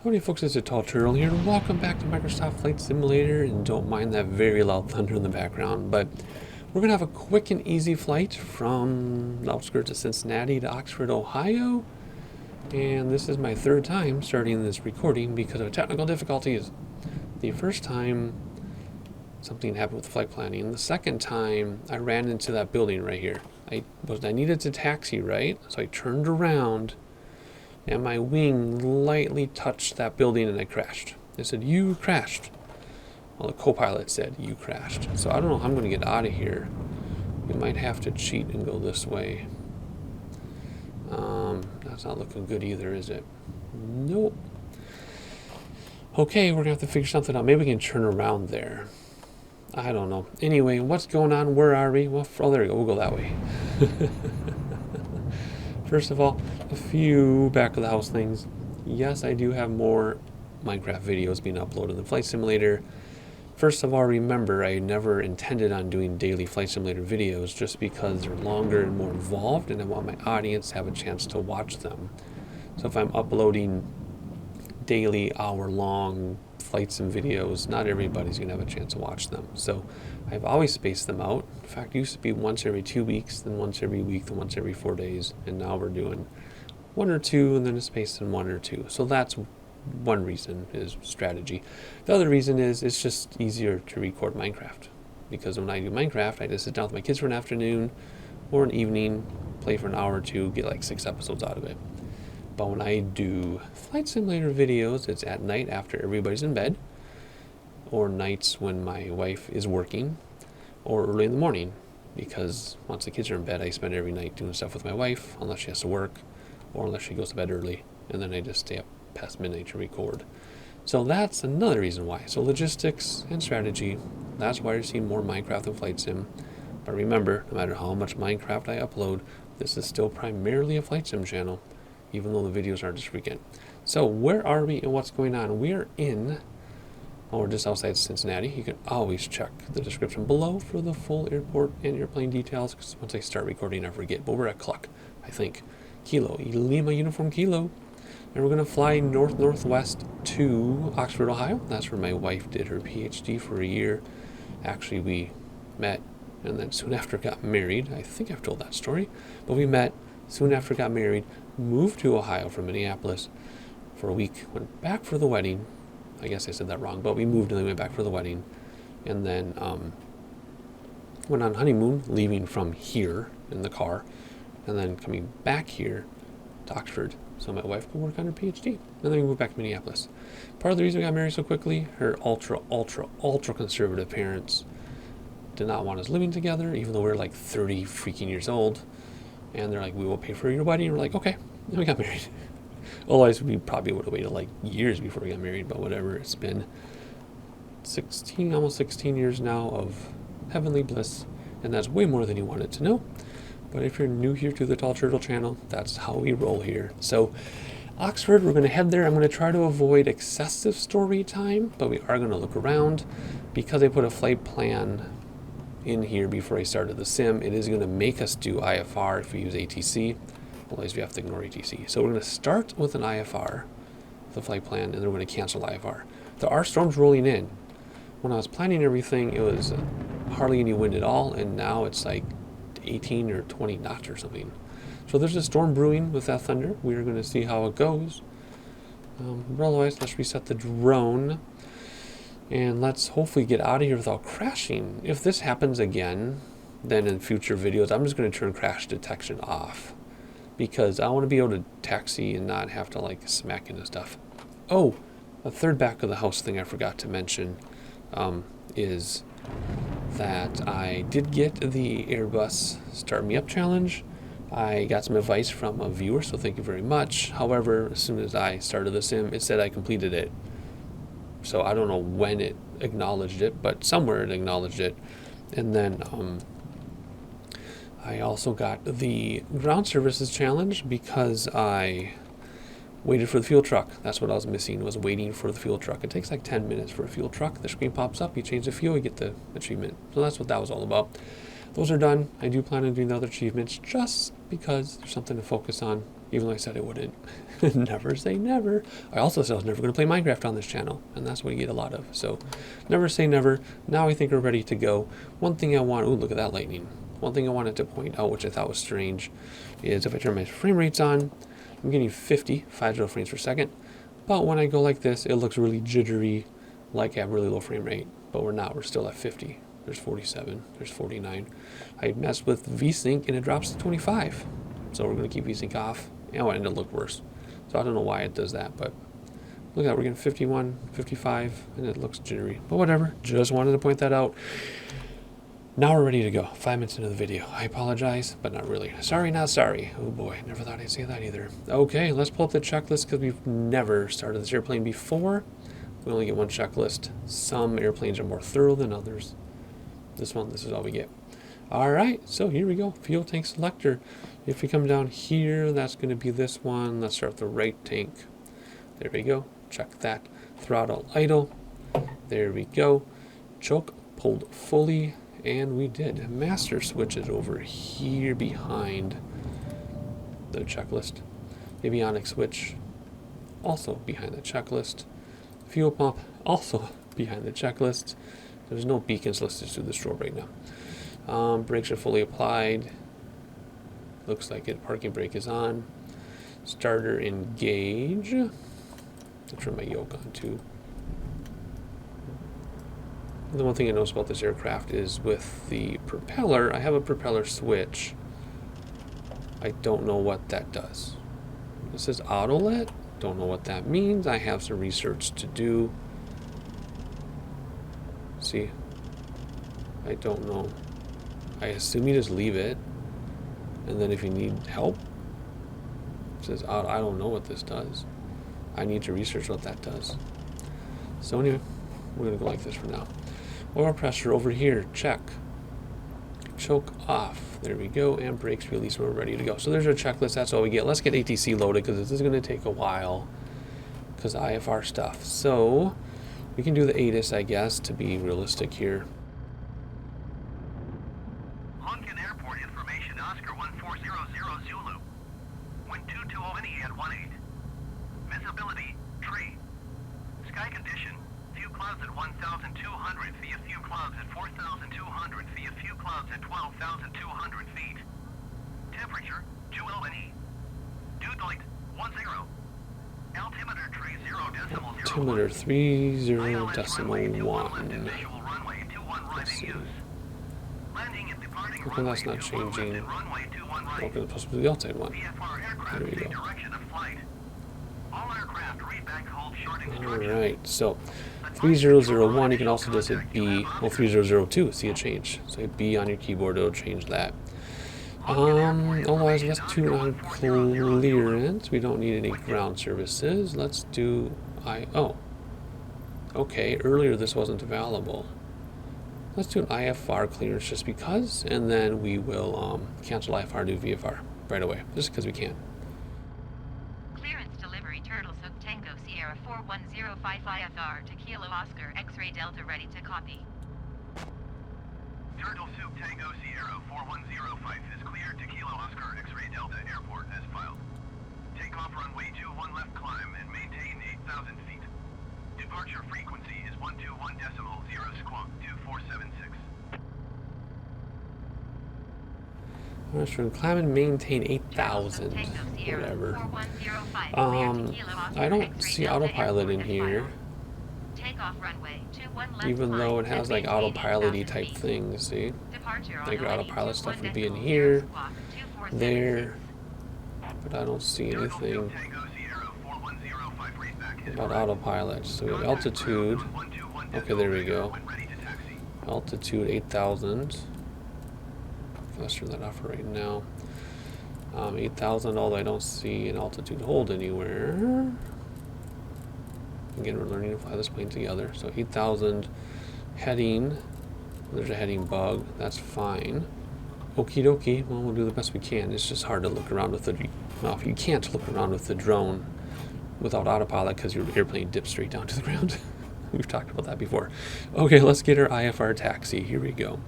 Howdy folks, it's a Tall Turtle here, and welcome back to Microsoft Flight Simulator, and don't mind that very loud thunder in the background, but we're going to have a quick and easy flight from the outskirts of Cincinnati to Oxford, Ohio, and this is my third time starting this recording because of technical difficulties. The first time, something happened with flight planning. The second time, I ran into that building right here. I needed to taxi, right? So I turned around, and my wing lightly touched that building and I crashed. They said, "You crashed." Well, the co-pilot said, "You crashed." So I don't know how I'm going to get out of here. We might have to cheat and go this way. That's not looking good either, is it? Nope. Okay, we're going to have to figure something out. Maybe we can turn around there. I don't know. Anyway, what's going on? Where are we? Well, oh, there we go. We'll go that way. First of all, a few back of the house things. Yes, I do have more Minecraft videos being uploaded than Flight Simulator. First of all, remember, I never intended on doing daily Flight Simulator videos just because they're longer and more involved, and I want my audience to have a chance to watch them. So if I'm uploading daily hour-long Flight Sim videos, not everybody's going to have a chance to watch them. So I've always spaced them out. In fact, it used to be once every 2 weeks, then once every week, then once every 4 days, and now we're doing 1 or 2 and then a space in 1 or 2. So that's one reason, is strategy. The other reason is it's just easier to record Minecraft, because when I do Minecraft, I just sit down with my kids for an afternoon or an evening, play for an hour or two, get like 6 episodes out of it. But when I do Flight Simulator videos, it's at night after everybody's in bed, or nights when my wife is working, or early in the morning, because once the kids are in bed, I spend every night doing stuff with my wife, unless she has to work, or unless she goes to bed early, and then I just stay up past midnight to record. So that's another reason why. So logistics and strategy, that's why you're seeing more Minecraft than Flight Sim. But remember, no matter how much Minecraft I upload, this is still primarily a Flight Sim channel, even though the videos aren't this frequent. So where are we and what's going on? We are in, or just outside Cincinnati. You can always check the description below for the full airport and airplane details, because once I start recording, I forget. But we're at KLUK, I think. Kilo, Lima Uniform Kilo. And we're going to fly north-northwest to Oxford, Ohio. That's where my wife did her PhD for a year. Actually, we met and then soon after got married. I think I've told that story. But we met, soon after got married, moved to Ohio from Minneapolis for a week, went back for the wedding. I guess I said that wrong, but we moved and then went back for the wedding. And then went on honeymoon, leaving from here in the car, and then coming back here to Oxford so my wife could work on her PhD. And then we moved back to Minneapolis. Part of the reason we got married so quickly, her ultra conservative parents did not want us living together, even though we were like 30 freaking years old. And they're like, "We will pay for your wedding." And we're like, "Okay." And we got married. Otherwise, we probably would have waited like years before we got married, but whatever. It's been 16, almost 16 years now of heavenly bliss, and that's way more than you wanted to know. But if you're new here to the Tall Turtle channel, that's how we roll here. So Oxford, we're going to head there. I'm going to try to avoid excessive story time, but we are going to look around. Because I put a flight plan in here before I started the sim, it is going to make us do IFR if we use ATC. Otherwise, we have to ignore ATC. So we're going to start with an IFR, the flight plan, and then we're going to cancel IFR. There are storms rolling in. When I was planning everything, it was hardly any wind at all, and now it's like 18 or 20 knots or something. So there's a storm brewing with that thunder. We're going to see how it goes. Otherwise, let's reset the drone, and let's hopefully get out of here without crashing. If this happens again, then in future videos, I'm just going to turn crash detection off, because I want to be able to taxi and not have to like smack into stuff. Oh, a third back of the house thing I forgot to mention is that I did get the Airbus Start Me Up challenge. I got some advice from a viewer, so thank you very much. However, as soon as I started the sim, it said I completed it. So I don't know when it acknowledged it, but somewhere it acknowledged it. And then I also got the ground services challenge because I waited for the fuel truck. That's what I was missing, was waiting for the fuel truck. It takes like 10 minutes for a fuel truck. The screen pops up, you change the fuel, you get the achievement. So that's what that was all about. Those are done. I do plan on doing the other achievements just because there's something to focus on Even though I said I wouldn't. Never say never. I also said I was never going to play Minecraft on this channel, and that's what you get a lot of. So, never say never. Now I think we're ready to go. One thing I want... Ooh, look at that lightning. One thing I wanted to point out, which I thought was strange, is if I turn my frame rates on, I'm getting 50 frames per second. But when I go like this, it looks really jittery, like I have really low frame rate. But we're not. We're still at 50. There's 47. There's 49. I messed with VSync, and it drops to 25. So we're going to keep VSync off. And it ended up look worse. So I don't know why it does that, but look at that. We're getting 51, 55, and it looks jittery. But whatever. Just wanted to point that out. Now we're ready to go. 5 minutes into the video. I apologize, but not really. Sorry, not sorry. Oh boy, never thought I'd say that either. Okay, let's pull up the checklist because we've never started this airplane before. We only get one checklist. Some airplanes are more thorough than others. This is all we get. All right, so here we go. Fuel tank selector. If we come down here, that's going to be this one. Let's start with the right tank. There we go. Check that. Throttle idle. There we go. Choke pulled fully. And we did. Master switches over here behind the checklist. Avionics switch also behind the checklist. Fuel pump also behind the checklist. There's no beacons listed through the strobe right now. Brakes are fully applied. Looks like it. Parking brake is on. Starter engage. I'll turn my yoke on too. The one thing I noticed about this aircraft is with the propeller, I have a propeller switch. I don't know what that does. It says auto-let. Don't know what that means. I have some research to do. See? I don't know. I assume you just leave it. And then if you need help, it says auto. I don't know what this does. I need to research what that does. So anyway, we're going to go like this for now. Oil pressure over here, check. Choke off. There we go. And brakes release. We're ready to go. So there's our checklist. That's all we get. Let's get ATC loaded because this is going to take a while because IFR stuff. So we can do the ATIS, I guess, to be realistic here. Lunken Airport information, Oscar 1400 Zulu. Wind 220 at 18. Visibility, tree. Sky condition. Few clouds at 1,200 feet, a few clouds at 4,200 feet, a few clouds at 12,200 feet. Temperature, 2 Dew point, 10. Altimeter tree 0 decimal 0. Altimeter 30 decimal 1. Let's see. How come that's not changing? Okay, it's supposed to be the outside one. There we go. Alright, so 3001, you can also just hit B, well 3002, see a change. So hit B on your keyboard, it'll change that. Otherwise, let's do on clearance. We don't need any ground services. Let's do oh. Okay, earlier this wasn't available. Let's do an IFR clearance just because, and then we will cancel IFR, do VFR right away, just because we can. Clearance delivery Turtle Sook Tango Sierra 4105 IFR to Kilo Oscar X-Ray Delta ready to copy. Turtle Sook Tango Sierra 4105 is cleared to Kilo Oscar X-Ray Delta Airport as filed. Takeoff runway 21 left climb and maintain 8,000 feet. Departure frequency is 121 decimal 0 squawk 2476. Alright, so climb and maintain 8,000. Whatever. I don't see autopilot in here. Even though it has like autopilot-y type things, see? Like your autopilot stuff would be in here, there, but I don't see anything about autopilot. So we have altitude. Okay, there we go. Altitude 8,000. Let's turn that off for right now. 8,000, although I don't see an altitude hold anywhere. Again, we're learning to fly this plane together. So 8,000 heading. There's a heading bug. That's fine. Okie dokie. Well, we'll do the best we can. It's just hard to look around with the... Well, if you can't look around with the drone without autopilot because your airplane dips straight down to the ground. We've talked about that before. Okay, let's get our IFR taxi. Here we go.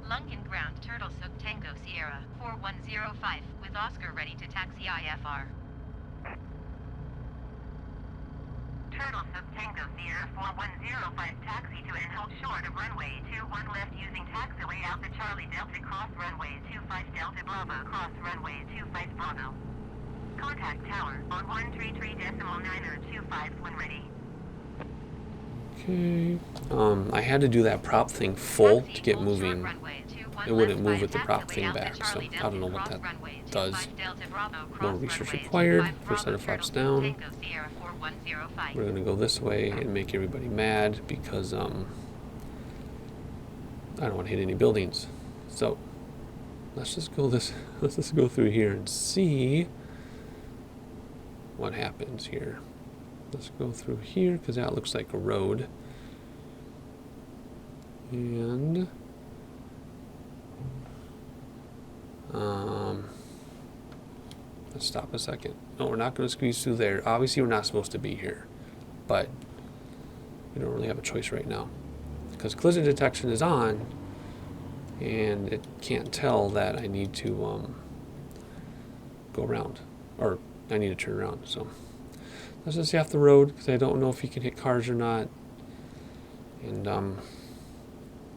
Lunken ground Turtle Sook Tango Sierra 4105 with Oscar ready to taxi IFR. Turtle Sub Tango Sierra 4105 taxi to and hold short of runway 21 left using taxiway Alpha Charlie Delta cross runway 25 Delta Bravo cross runway 25 Bravo. Contact tower on 133.9025 when ready. Okay. I had to do that prop thing full to get moving. It wouldn't move with the prop thing back, so I don't know what that does. More research required. First set of flaps down. We're gonna go this way and make everybody mad because I don't want to hit any buildings. So let's just go through here and see what happens here. Let's go through here because that looks like a road. And let's stop a second. No, we're not going to squeeze through there. Obviously, we're not supposed to be here, but we don't really have a choice right now because collision detection is on, and it can't tell that I need to go around, or I need to turn around. So let's just stay off the road because I don't know if you can hit cars or not, and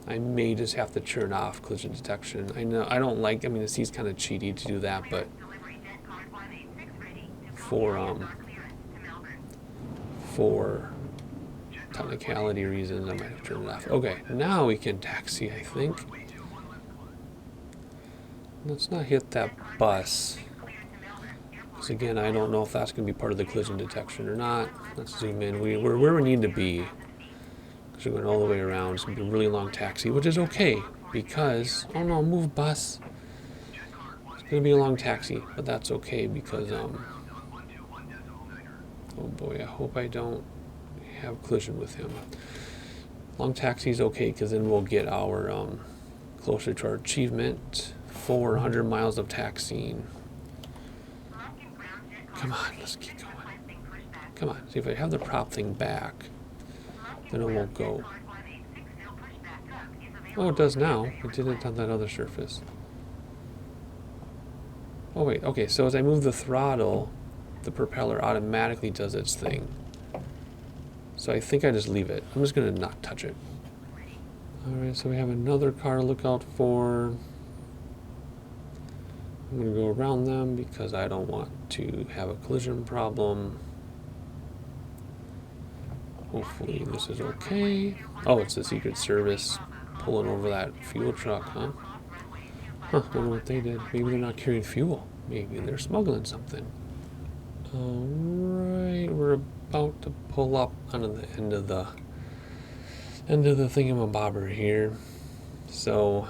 I may just have to turn off collision detection. I know I don't like. I mean, it seems kind of cheaty to do that, but for technicality reasons, I might have turned it off. Okay, now we can taxi, I think. Let's not hit that bus. Because again, I don't know if that's going to be part of the collision detection or not. Let's zoom in. We're where we need to be. Because we're going all the way around. It's going to be a really long taxi, which is okay. Because, oh no, move bus. It's going to be a long taxi, but that's okay because, oh boy, I hope I don't have collision with him. Long taxi is okay because then we'll get our closer to our achievement. 400 miles of taxiing. Come on, let's keep going. Come on, see if I have the prop thing back, then it won't go. Oh, it does now. It didn't on that other surface. Oh wait, okay, so as I move the throttle, the propeller automatically does its thing. So I think I just leave it. I'm just gonna not touch it. Alright, so we have another car to look out for. I'm going to go around them because I don't want to have a collision problem. Hopefully this is okay. Oh, it's the Secret Service pulling over that fuel truck, huh? Huh, I wonder what they did. Maybe they're not carrying fuel. Maybe they're smuggling something. Alright, we're about to pull up onto the end of the thingamabobber here. So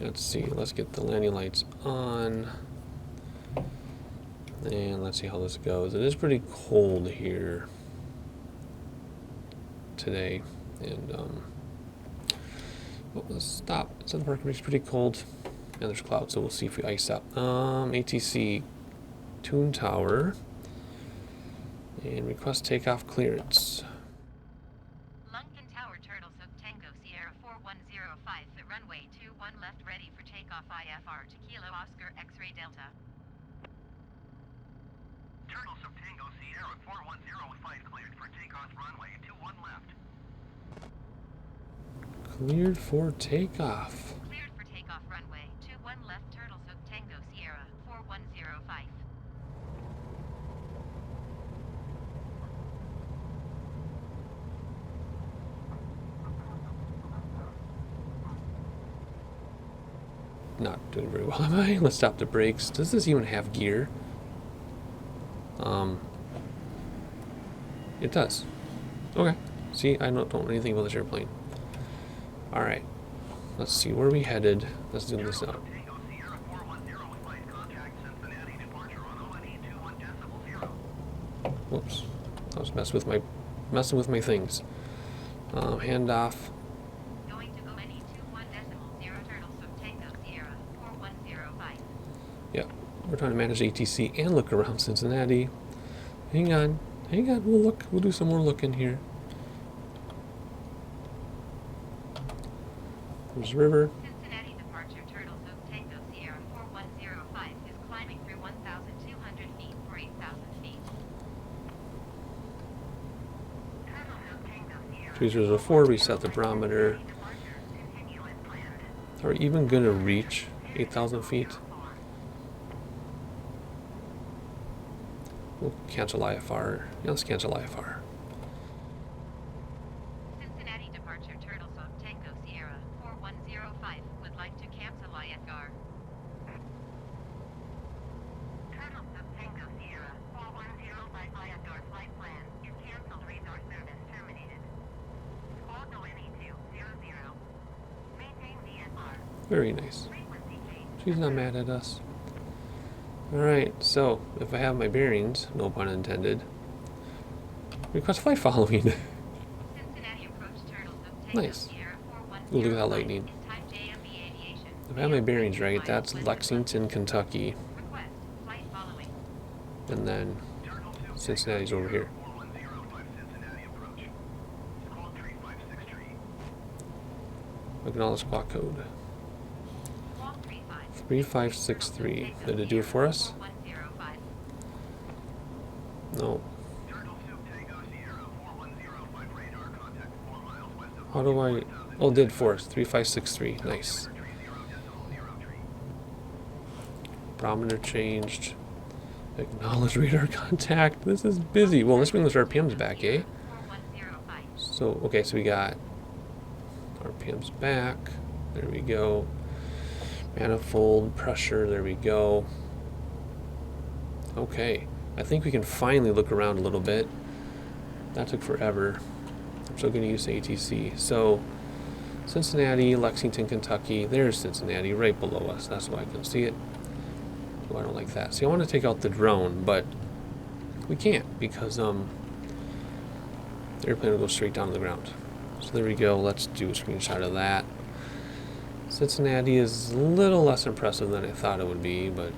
let's see, let's get the landing lights on. And let's see how this goes. It is pretty cold here today. And let's stop. So the parking is pretty cold. And there's clouds, so we'll see if we ice up. ATC Toon Tower. And request takeoff clearance. Lunken Tower Turtle Sub Tango Sierra 4105 at runway 21 left ready for takeoff IFR to Kilo Oscar X-ray Delta. Turtle Sub Tango Sierra 4105 cleared for takeoff runway 21 left. Cleared for takeoff. Cleared for takeoff runway 21 left Turtle Sub Tango Sierra 4105. Not doing very well, am I? Let's stop the brakes. Does this even have gear? It does. Okay. See, I don't know anything about this airplane. Alright. Let's see, where are we headed? Let's zoom this out. Tango Sierra 4105 contact Cincinnati departure on ONE 21.0. Whoops. I was messing with my things. Handoff. Going to ONE 21.0 Turtle Sub Tango Sierra 4105. Yeah. We're trying to manage ATC and look around Cincinnati. Hang on. Hang on. We'll look. We'll do some more looking here. There's the river. Cincinnati departure Turtle Sub Tango Sierra 4105 is climbing 3004, reset the barometer. Are we even gonna reach 8,000 feet? We'll cancel IFR. Yeah, let's cancel IFR. Cincinnati departure Turtle South Tango Sierra 4105 would like to cancel IFR. Turtle South Tango Sierra 4105 IFR flight plan is canceled. Resource service terminated. Squawk NE200. Maintain VFR. Very nice. Frequency change. She's not mad at us. Alright, so if I have my bearings, no pun intended, request flight following. Cincinnati approach Turtle South Tango Nice. Sierra Ooh, look at that 4105 lightning. is type JMB Aviation. If I have my bearings right, that's Lexington, Kentucky, Request flight following. and then Cincinnati's over here. 4105 Cincinnati approach. Squawk 3563. Acknowledge squawk code. Squawk 35. 3563. Did it do it for us? 4105. No. Turtle 2 Tango Sierra 4105 radar contact 4 miles west of How do I... Oh, it did for us. 3563. Nice. 30.03. Barometer changed. Acknowledge radar contact. This is busy. Well, let's bring those RPMs back, eh? 4105. So, okay, so we got RPMs back. There we go. Manifold pressure. There we go. Okay. I think we can finally look around a little bit. That took forever. I'm still going to use ATC. So, Cincinnati, Lexington, Kentucky. There's Cincinnati right below us. That's why I can see it. Oh, I don't like that. See, I want to take out the drone, but we can't because the airplane will go straight down to the ground. So there we go. Let's do a screenshot of that. Cincinnati is a little less impressive than I thought it would be, but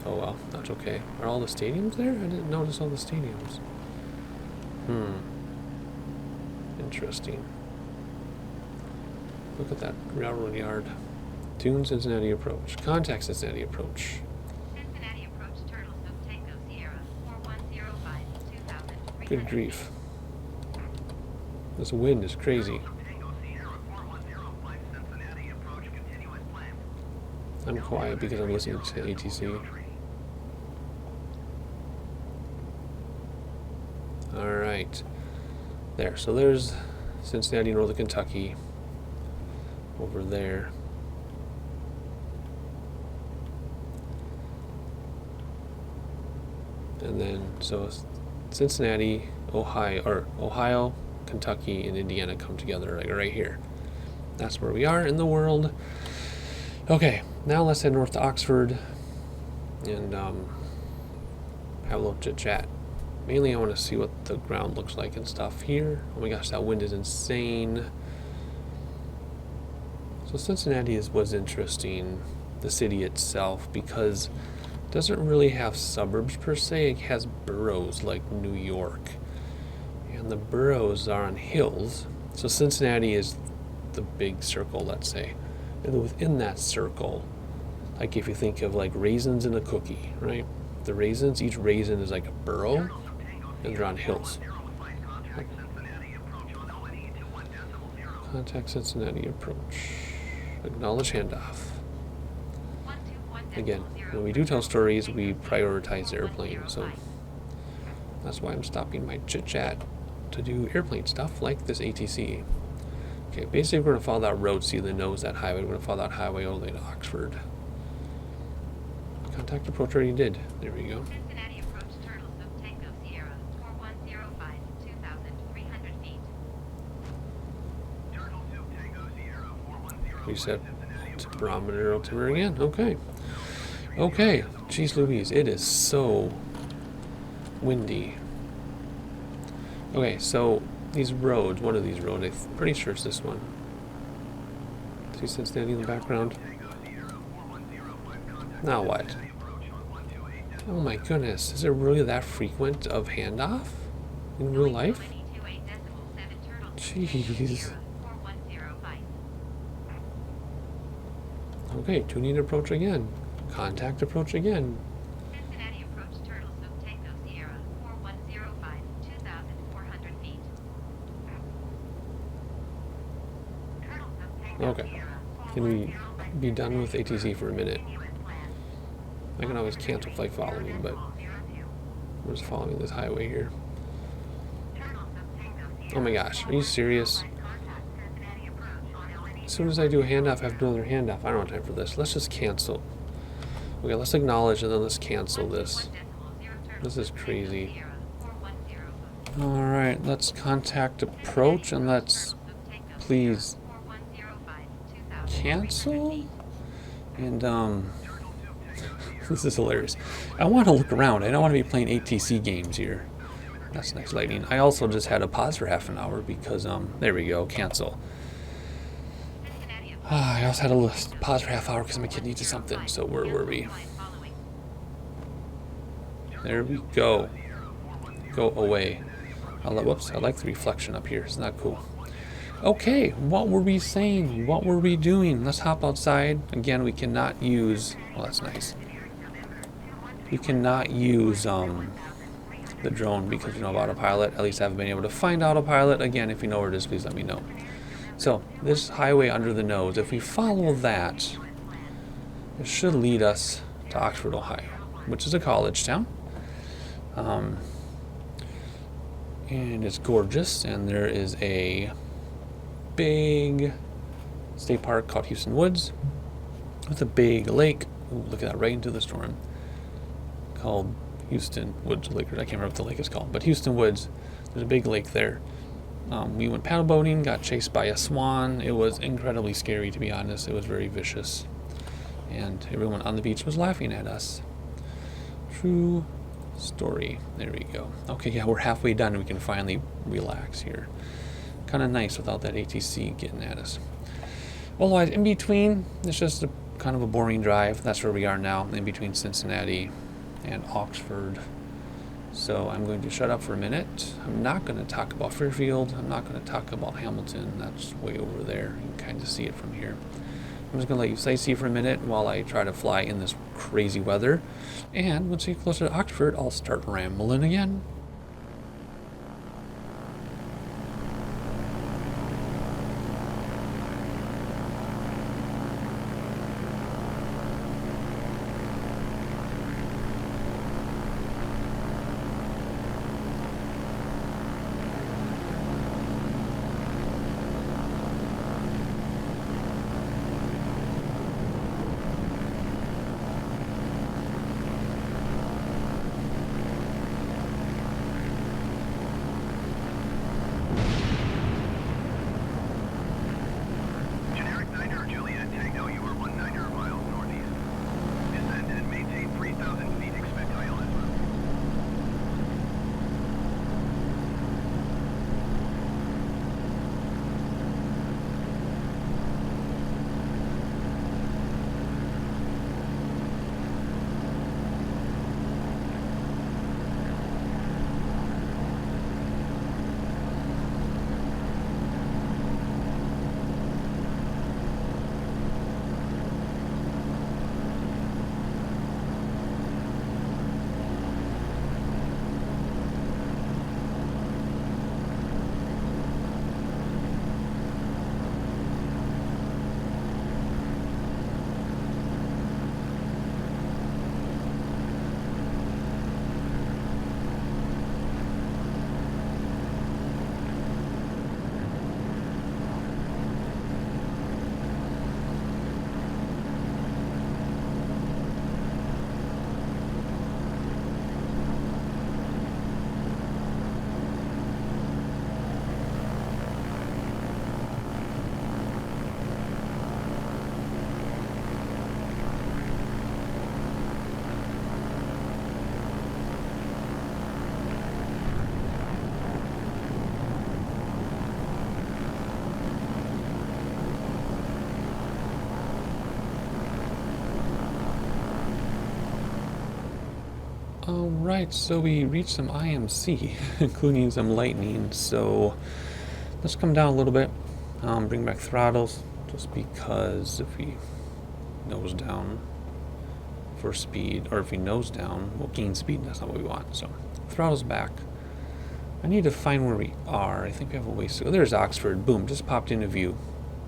oh well, that's okay. Are all the stadiums there? I didn't notice all the stadiums. Interesting. Look at that railroad yard. Tune Cincinnati approach. Contact Cincinnati approach. Cincinnati approach Turtle South Tango Sierra 4105 2000. Good grief. This wind is crazy. Tango Sierra 4105 Cincinnati approach continuous plan. I'm quiet because I'm listening to ATC. Alright. There. So there's Cincinnati, Northern Kentucky. Over there. And then, so Cincinnati, Ohio, Kentucky, and Indiana come together like right here. That's where we are in the world. Okay, now let's head north to Oxford and have a little chit chat. Mainly, I want to see what the ground looks like and stuff here. Oh my gosh, that wind is insane. So Cincinnati was interesting, the city itself, because it doesn't really have suburbs per se. It has boroughs like New York, and the boroughs are on hills. So Cincinnati is the big circle, let's say, and within that circle, like if you think of like raisins in a cookie, right? The raisins, each raisin is like a borough, and they're on hills. Contact Cincinnati approach. Acknowledge handoff. Again, when we do tell stories, we prioritize the airplane, so that's why I'm stopping my chit chat to do airplane stuff like this ATC. Okay, basically we're going to follow that road, see the nose, that highway. We're going to follow that highway all the way to Oxford. Contact approach already did. There we go. Cincinnati approach Turtle South Tango Sierra 4105 2300 feet. Turtle 2 Tango Sierra 410 Reset barometer altimeter again. Okay. Okay. Jeez Louise, it is so windy. Okay, so these roads, one of these roads, I'm pretty sure it's this one. See Cincinnati in the background? Now what? Oh my goodness, is it really that frequent of handoff in real life? Jeez. Okay, tuning approach again. Contact approach again. Cincinnati approach Turtle South Tango Sierra 4105 2400 feet. Okay. Can we be done with ATC for a minute? I can always cancel flight following, but we're just following this highway here. Oh my gosh, are you serious? As soon as I do a handoff, I have to do another handoff. I don't have time for this. Let's just cancel. Okay, let's acknowledge and then let's cancel this. This is crazy. Alright, let's contact approach and let's please cancel. And this is hilarious. I want to look around. I don't want to be playing ATC games here. That's nice lighting. I also just had a pause for half an hour because there we go, cancel. I also had a pause for half hour because my kid needed something. So where were we? There we go. Go away. Whoops, I like the reflection up here. It's not cool. Okay, what were we saying? What were we doing? Let's hop outside. Again, we cannot use... Well, that's nice. We cannot use the drone because we know about autopilot. At least I haven't been able to find autopilot. Again, if you know where it is, please let me know. So, this highway under the nose, if we follow that, it should lead us to Oxford, Ohio, which is a college town. And it's gorgeous, and there is a big state park called Houston Woods with a big lake. Ooh, look at that, right into the storm. Called Houston Woods Lake. I can't remember what the lake is called, but Houston Woods. There's a big lake there. We went paddle boating, got chased by a swan. It was incredibly scary, to be honest. It was very vicious. And everyone on the beach was laughing at us. True story. There we go. Okay, yeah, we're halfway done and we can finally relax here. Kind of nice without that ATC getting at us. Otherwise, in between, it's just a kind of a boring drive. That's where we are now, in between Cincinnati and Oxford. So I'm going to shut up for a minute. I'm not going to talk about Fairfield. I'm not going to talk about Hamilton. That's way over there. You can kind of see it from here. I'm just going to let you sightsee for a minute while I try to fly in this crazy weather. And once we get closer to Oxford, I'll start rambling again. Generic 9 or Juliet Tango, you are 190 miles northeast. Descend and maintain 3,000 feet. Expect ILS. Alright, so we reached some IMC, including some lightning, so let's come down a little bit, bring back throttles, just because if we nose down for speed, or if we nose down, we'll gain speed, that's not what we want, so throttles back. I need to find where we are. I think we have a ways to go. There's Oxford, boom, just popped into view.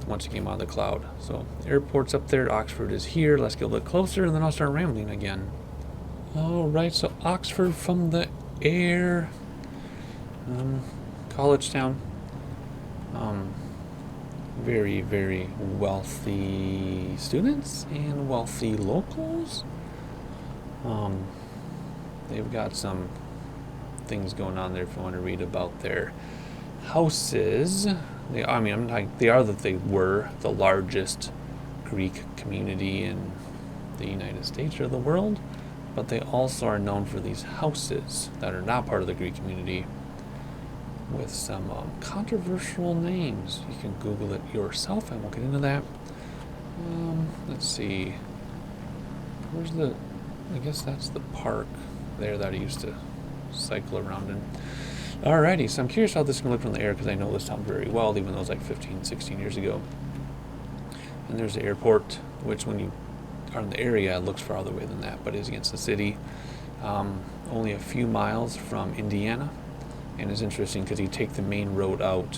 once it came out of the cloud. So airport's up there, Oxford is here. Let's get a little closer and then I'll start rambling again. Alright, so Oxford from the air. College town. Very, very wealthy students and wealthy locals. They've got some things going on there if you want to read about their houses. They were the largest Greek community in the United States or the world, but they also are known for these houses that are not part of the Greek community with some controversial names. You can Google it yourself. I won't get into that. Let's see. Where's the... I guess that's the park there that I used to cycle around in. Alrighty, so I'm curious how this is going to look from the air because I know this town very well, even though it was like 15, 16 years ago. And there's the airport, which when you are in the area, it looks farther away than that, but is against the city. Only a few miles from Indiana. And it's interesting because you take the main road out.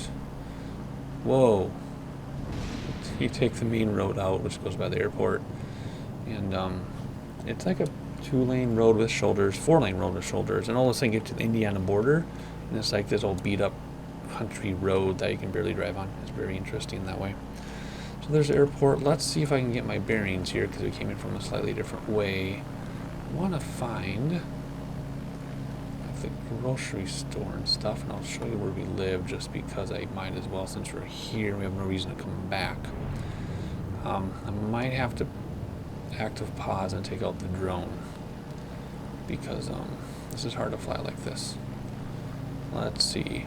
Whoa. You take the main road out, which goes by the airport. And it's like a 2-lane road with shoulders, 4-lane road with shoulders. And all of a sudden you get to the Indiana border. And it's like this old beat up country road that you can barely drive on. It's very interesting that way. So there's the airport. Let's see if I can get my bearings here because we came in from a slightly different way. I want to find the grocery store and stuff, and I'll show you where we live just because I might as well, since we're here we have no reason to come back. I might have to active pause and take out the drone because this is hard to fly like this. Let's see,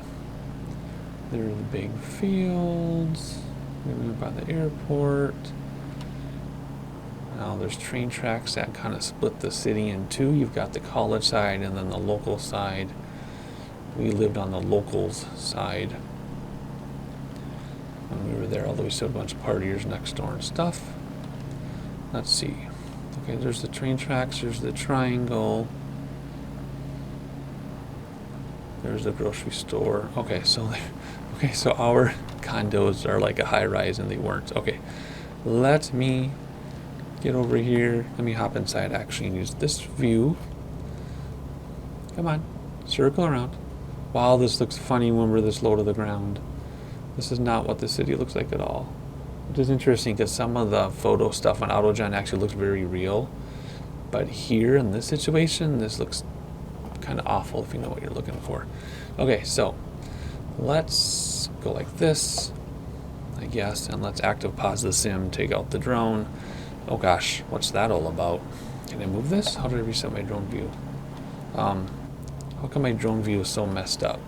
there's the big fields, maybe by the airport. Now there's train tracks that kind of split the city in two. You've got the college side and then the local side. We lived on the locals side when we were there, although we still had a bunch of partiers next door and stuff. Let's see. Okay, there's the train tracks, there's the triangle. There's the grocery store. Okay, so our condos are like a high rise and they weren't. Okay, let me get over here. Let me hop inside actually and use this view. Come on, circle around. Wow, this looks funny when we're this low to the ground. This is not what the city looks like at all. Which is interesting because some of the photo stuff on AutoGen actually looks very real. But here in this situation, this looks kind of awful if you know what you're looking for. Okay, so let's go like this, I guess, and let's active pause the sim, take out the drone. Oh gosh, what's that all about? Can I move this? How do I reset my drone view? How come my drone view is so messed up?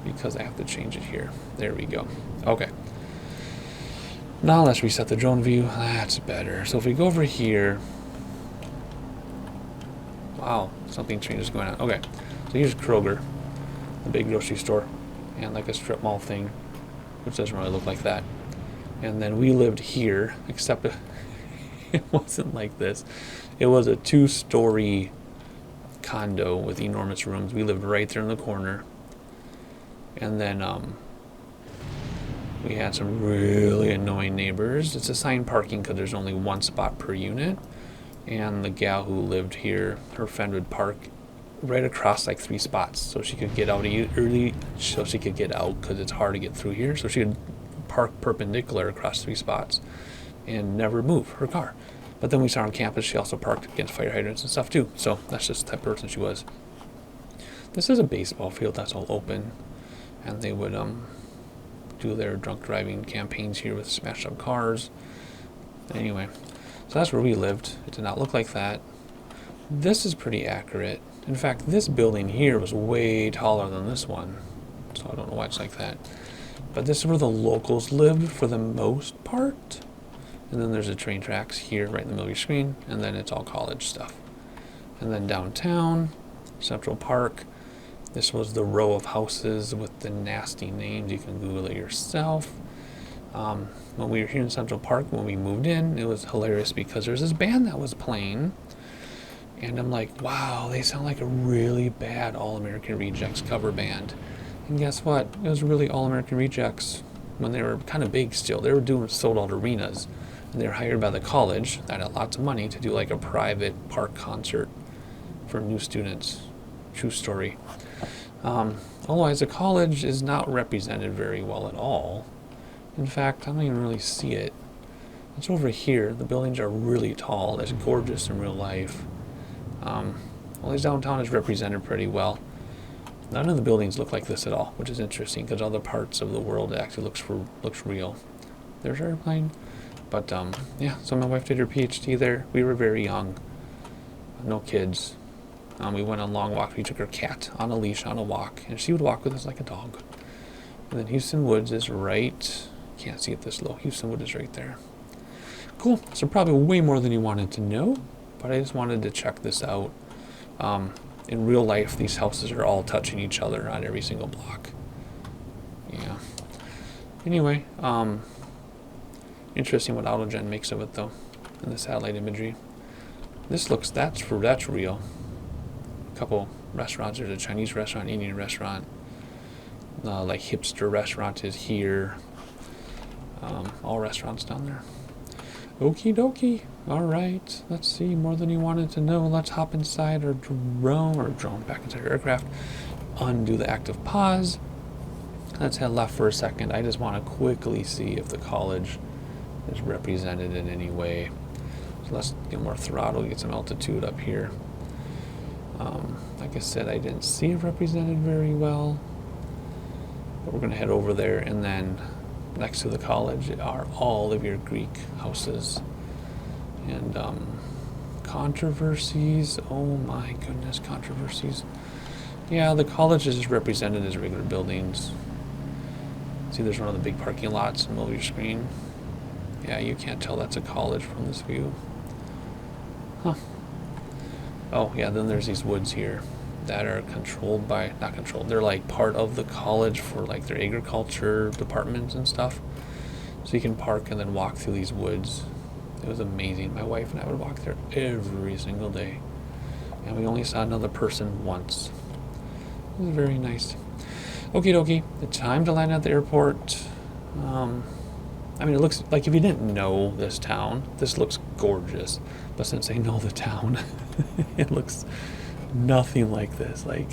Because I have to change it here. There we go. Okay. Now let's reset the drone view. That's better. So if we go over here, wow, something changes going on. Okay, so here's Kroger, the big grocery store, and like a strip mall thing, which doesn't really look like that. And then we lived here, except it wasn't like this. It was a 2-story condo with enormous rooms. We lived right there in the corner. And then we had some really annoying neighbors. It's assigned parking because there's only 1 spot per unit. And the gal who lived here, her friend would park right across like 3 spots so she could get out early, so she could get out because it's hard to get through here. So she would park perpendicular across 3 spots and never move her car. But then we saw her on campus, she also parked against fire hydrants and stuff too. So that's just the type of person she was. This is a baseball field that's all open. And they would do their drunk driving campaigns here with smashed up cars. Anyway, so that's where we lived. It did not look like that. This is pretty accurate. In fact, this building here was way taller than this one. So I don't know why it's like that. But this is where the locals lived for the most part. And then there's the train tracks here right in the middle of your screen. And then it's all college stuff. And then downtown, Central Park. This was the row of houses with the nasty names. You can Google it yourself. When we were here in Central Park, when we moved in, it was hilarious because there's this band that was playing. And I'm like, wow, they sound like a really bad All American Rejects cover band. And guess what? It was really All American Rejects. when they were kind of big still. They were doing sold out arenas, and they were hired by the college that had lots of money to do like a private park concert for new students. True story. Otherwise, the college is not represented very well at all. In fact, I don't even really see it. It's over here. The buildings are really tall. That's gorgeous in real life. Well, this downtown is represented pretty well. None of the buildings look like this at all, which is interesting because other parts of the world actually looks real. There's our airplane. But yeah, so my wife did her PhD there. We were very young. No kids. We went on long walks. We took her cat on a leash on a walk, and she would walk with us like a dog. And then Houston Woods is right. Can't see it this low. Houston Woods is right there. Cool. So probably way more than you wanted to know, but I just wanted to check this out. In real life, these houses are all touching each other on every single block. Yeah. Anyway, interesting what AutoGen makes of it though, in the satellite imagery. That's real. A couple restaurants. There's a Chinese restaurant, Indian restaurant, like hipster restaurant is here. All restaurants down there. Okie dokie. All right. Let's see. More than you wanted to know. Let's hop inside our drone back inside our aircraft. Undo the active pause. Let's head left for a second. I just want to quickly see if the college is represented in any way. So let's get more throttle, get some altitude up here. Like I said, I didn't see it represented very well. But we're going to head over there, and then next to the college are all of your Greek houses. And controversies, oh my goodness, controversies. Yeah, the college is just represented as regular buildings. See, there's one of the big parking lots in the middle of your screen. Yeah, you can't tell that's a college from this view. Huh. Oh, yeah, then there's these woods here that are controlled by, not controlled, they're like part of the college for like their agriculture departments and stuff. So you can park and then walk through these woods. It was amazing. My wife and I would walk there every single day. And we only saw another person once. It was very nice. Okie dokie, the time to land at the airport. I mean, it looks like, if you didn't know this town, this looks gorgeous. But since I know the town, it looks nothing like this. Like,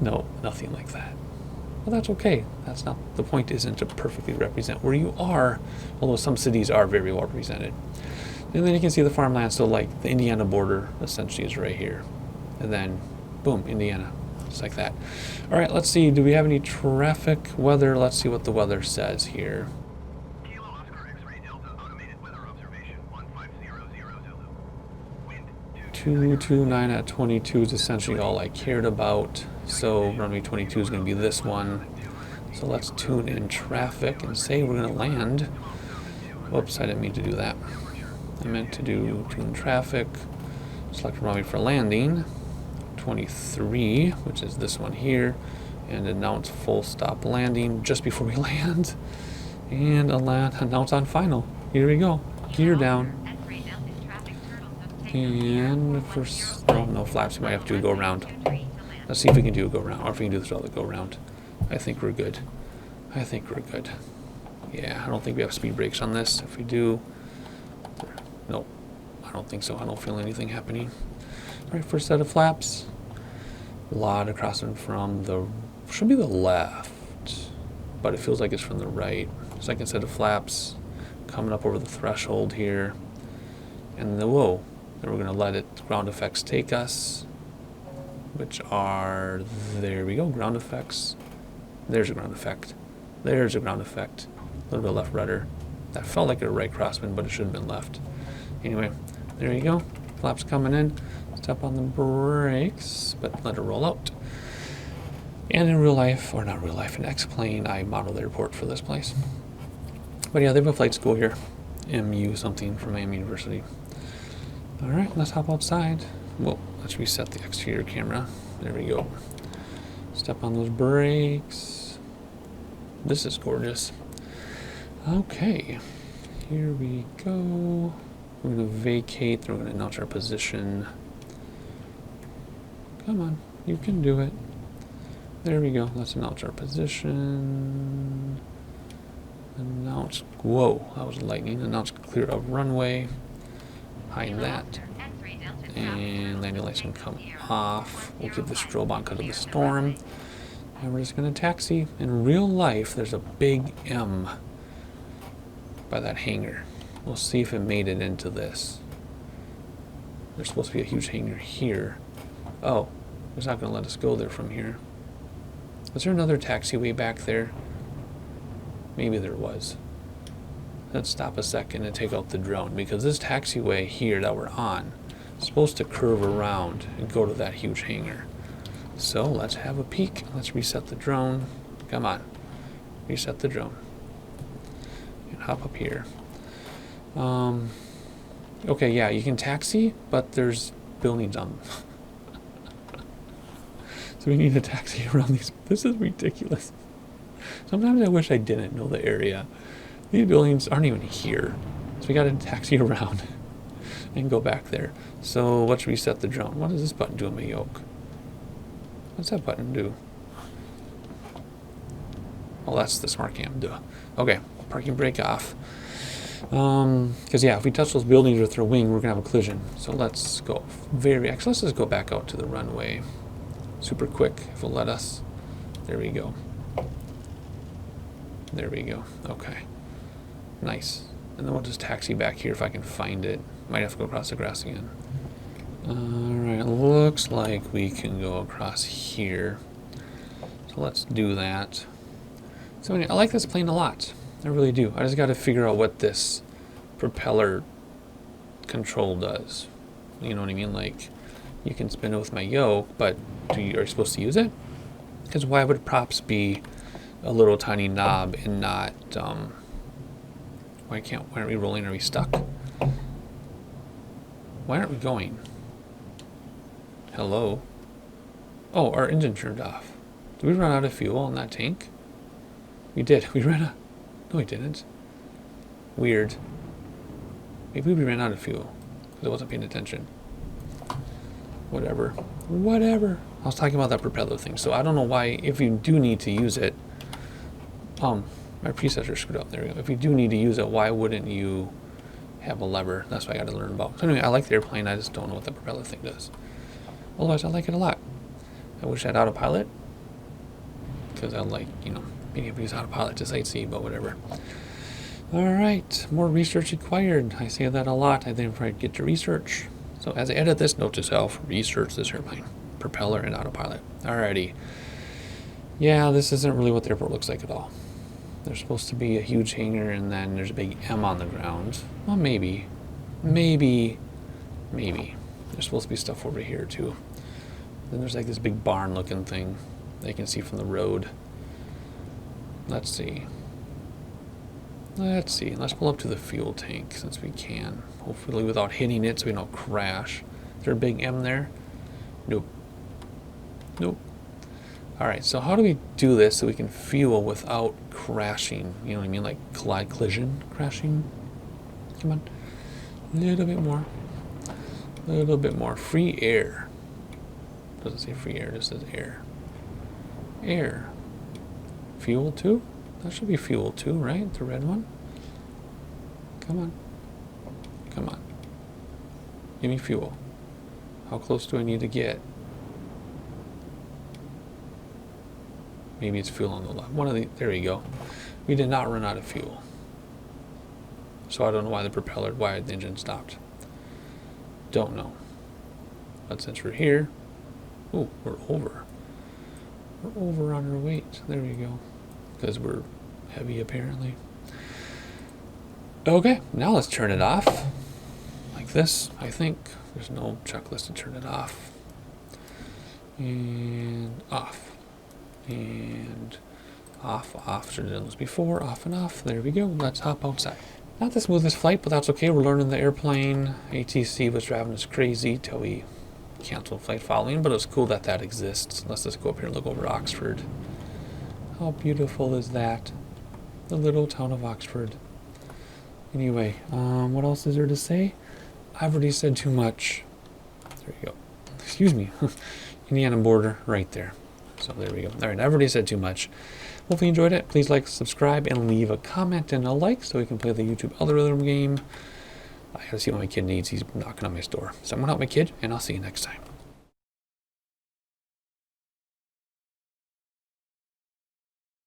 no, nothing like that. Well, that's okay. That's not, the point isn't to perfectly represent where you are, although some cities are very well represented. And then you can see the farmland, so like the Indiana border essentially is right here. And then, boom, Indiana, just like that. All right, let's see, do we have any traffic weather? Let's see what the weather says here. Kilo Oscar X-ray Delta automated weather observation 1500 Zulu. Wind 229 at 22 is essentially all I cared about. So runway 22 is going to be this one. So let's tune in traffic and say we're going to land. Whoops, I didn't mean to do that. I meant to do tune traffic. Select runway for landing. 23, which is this one here. And announce full stop landing just before we land. And announce on final. Here we go. Gear down. And first, oh, no flaps. We might have to do a go around. Let's see if we can do a go around, or if we can do this other go around. I think we're good. I think we're good. Yeah, I don't think we have speed brakes on this. If we do, nope, I don't think so. I don't feel anything happening. All right, first set of flaps. A lot of crossing from the, should be the left, but it feels like it's from the right. Second set of flaps coming up over the threshold here. And the, whoa, then we're gonna let it, ground effects take us, which are, there we go, ground effects. There's a ground effect. There's a ground effect. A little bit of left rudder. That felt like a right crosswind, but it should have been left. Anyway, there you go. Flaps coming in. Step on the brakes, but let it roll out. And in real life, or not real life, in X-Plane, I modeled the airport for this place. But yeah, they have a flight school here. MU something from Miami University. All right, let's hop outside. Well, let's reset the exterior camera. There we go. Step on those brakes. This is gorgeous. Okay, here we go. We're gonna vacate, then we're gonna announce our position. Come on, you can do it. There we go, let's announce our position. Announce, whoa, that was lightning. Announce clear of runway. Hide that. And landing lights can come off. We'll keep the strobe on because of the storm. And we're just going to taxi. In real life, there's a big M by that hangar. We'll see if it made it into this. There's supposed to be a huge hangar here. Oh, it's not going to let us go there from here. Was there another taxiway back there? Maybe there was. Let's stop a second and take out the drone, because this taxiway here that we're on is supposed to curve around and go to that huge hangar. So let's have a peek. Let's reset the drone. Come on. Reset the drone. And hop up here. Okay, yeah, you can taxi, but there's buildings on them. So we need to taxi around these. This is ridiculous. Sometimes I wish I didn't know the area. These buildings aren't even here. So we got to taxi around and go back there. So let's reset the drone. What does this button do on my yoke? What's that button do? Oh, that's the smart cam. Duh. Okay, parking brake off. Because yeah, if we touch those buildings with our wing, we're gonna have a collision. So let's go actually, let's just go back out to the runway. Super quick, if it'll let us. There we go. There we go. Okay. Nice. And then we'll just taxi back here if I can find it. Might have to go across the grass again. Alright, looks like we can go across here. So let's do that. So anyway, I like this plane a lot. I really do. I just got to figure out what this propeller control does. You know what I mean? Like, you can spin it with my yoke, but are you supposed to use it? Because why would props be a little tiny knob and not, why aren't we rolling? Are we stuck? Why aren't we going? Hello? Oh, our engine turned off. Did we run out of fuel in that tank? We did. We ran out. No, we didn't. Weird. Maybe we ran out of fuel because I wasn't paying attention. Whatever. Whatever. I was talking about that propeller thing. So I don't know why, if you do need to use it, my preset screwed up. There we go. If you do need to use it, why wouldn't you have a lever? That's what I got to learn about. So anyway, I like the airplane. I just don't know what the propeller thing does. Otherwise, I like it a lot. I wish I had autopilot, because I like, you know, being able to use autopilot to sightsee, but whatever. Alright, more research required. I say that a lot. I think I get to research. So as I edit this, note to self, research this airplane. Propeller and autopilot. Alrighty. Yeah, this isn't really what the airport looks like at all. There's supposed to be a huge hangar, and then there's a big M on the ground. Well, maybe. Maybe. There's supposed to be stuff over here, too. Then there's like this big barn-looking thing that you can see from the road. Let's see. Let's pull up to the fuel tank since we can. Hopefully without hitting it so we don't crash. Is there a big M there? Nope. Nope. Alright, so how do we do this so we can fuel without crashing? You know what I mean? Like collision crashing? Come on. A little bit more. A little bit more. Free air. Doesn't say free air, it just says air. Air. Fuel 2? That should be fuel 2, right? The red one? Come on. Come on. Give me fuel. How close do I need to get? Maybe it's fuel on the left. There you go. We did not run out of fuel. So I don't know why the engine stopped. Don't know. But since we're here, ooh, we're over. We're over on our weight. There we go. Because we're heavy, apparently. Okay, now let's turn it off. Like this, I think. There's no checklist to turn it off. And off. And off. Should have done this before. Off and off. There we go. Let's hop outside. Not the smoothest flight, but that's okay. We're learning the airplane. ATC was driving us crazy till we canceled flight following, but it's cool that exists. Let's just go up here and look over Oxford. How beautiful is that? The little town of Oxford. Anyway, what else is there to say? I've already said too much. There you go. Excuse me. Indiana border right there. So there we go. All right, I've already said too much. Hopefully you enjoyed it. Please like, subscribe, and leave a comment and a like so we can play the YouTube algorithm game. I gotta see what my kid needs. He's knocking on my door. So I'm gonna help my kid, and I'll see you next time.